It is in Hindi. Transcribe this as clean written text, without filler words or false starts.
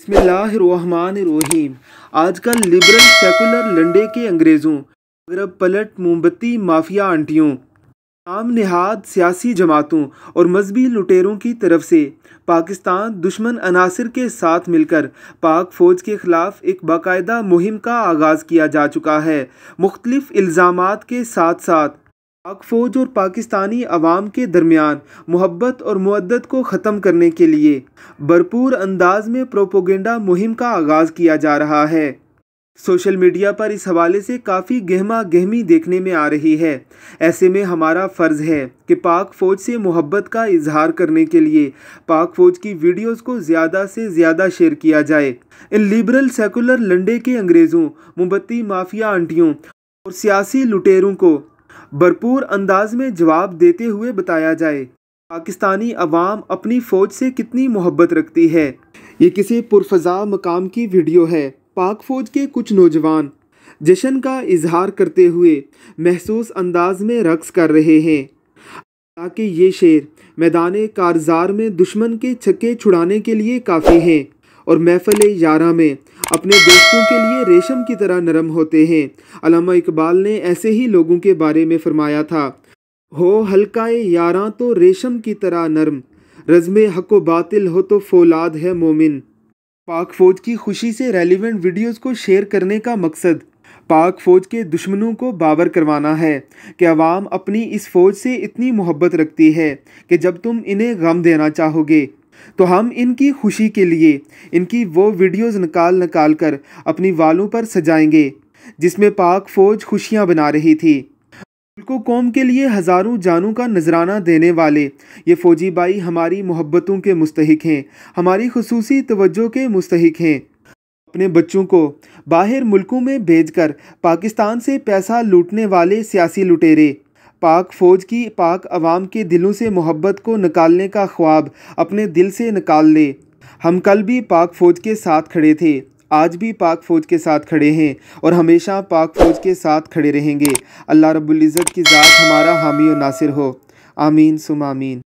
बिस्मिल्लाहिर्रहमानिर्रहीम। आजकल लिबरल सेकुलर लंडे के अंग्रेज़ों, मगरब पलट मोमबत्ती माफिया आंटियों, नाम निहाद सियासी जमातों और मजहबी लुटेरों की तरफ से पाकिस्तान दुश्मन अनासिर के साथ मिलकर पाक फ़ौज के ख़िलाफ़ एक बाकायदा मुहिम का आगाज़ किया जा चुका है। मुख्तलिफ़ इल्ज़ामात के साथ साथ पाक फ़ौज और पाकिस्तानी अवाम के दरमियान मोहब्बत और मुवद्दत को ख़त्म करने के लिए भरपूर अंदाज में प्रोपोगेंडा मुहिम का आगाज़ किया जा रहा है। सोशल मीडिया पर इस हवाले से काफ़ी गहमा गहमी देखने में आ रही है। ऐसे में हमारा फ़र्ज़ है कि पाक फ़ौज से मोहब्बत का इजहार करने के लिए पाक फ़ौज की वीडियोज़ को ज़्यादा से ज़्यादा शेयर किया जाए। इन लिबरल सेकुलर लंडे के अंग्रेज़ों, मोमबत्ती माफिया आंटियों और सियासी लुटेरों को भरपूर अंदाज में जवाब देते हुए बताया जाए पाकिस्तानी अवाम अपनी फ़ौज से कितनी मोहब्बत रखती है। ये किसी पुरफ़ज़ा मकाम की वीडियो है। पाक फ़ौज के कुछ नौजवान जश्न का इजहार करते हुए महसूस अंदाज में रक़्स कर रहे हैं ताकि ये शेर मैदान कारज़ार में दुश्मन के छक्के छुड़ाने के लिए काफ़ी हैं और महफ़िल यारा में अपने दोस्तों के लिए रेशम की तरह नरम होते हैं। अल्लामा इकबाल ने ऐसे ही लोगों के बारे में फ़रमाया था, हो हल्काए यारां तो रेशम की तरह नरम, रज़्मे हक़ व बातिल हो तो फौलाद है मोमिन। पाक फ़ौज की खुशी से रेलिवेंट वीडियोज़ को शेयर करने का मकसद पाक फ़ौज के दुश्मनों को बावर करवाना है कि अवाम अपनी इस फ़ौज से इतनी मोहब्बत रखती है कि जब तुम इन्हें गम देना चाहोगे तो हम इनकी खुशी के लिए इनकी वो वीडियोज़ निकाल कर अपनी वालों पर सजाएंगे जिसमें पाक फ़ौज खुशियाँ बना रही थी। मुल्को कौम के लिए हज़ारों जानों का नजराना देने वाले ये फ़ौजी भाई हमारी मोहब्बतों के मुस्तहिक हैं, हमारी खुसूसी तवज्जो के मुस्तहिक हैं। अपने बच्चों को बाहर मुल्कों में भेजकर पाकिस्तान से पैसा लूटने वाले सियासी लुटेरे पाक फ़ौज की पाक अवाम के दिलों से मोहब्बत को निकालने का ख्वाब अपने दिल से निकाल ले। हम कल भी पाक फ़ौज के साथ खड़े थे, आज भी पाक फ़ौज के साथ खड़े हैं और हमेशा पाक फ़ौज के साथ खड़े रहेंगे। अल्लाह रब्बुल इज़्ज़त की ज़ात हमारा हामी और नासिर हो। आमीन सुम आमीन।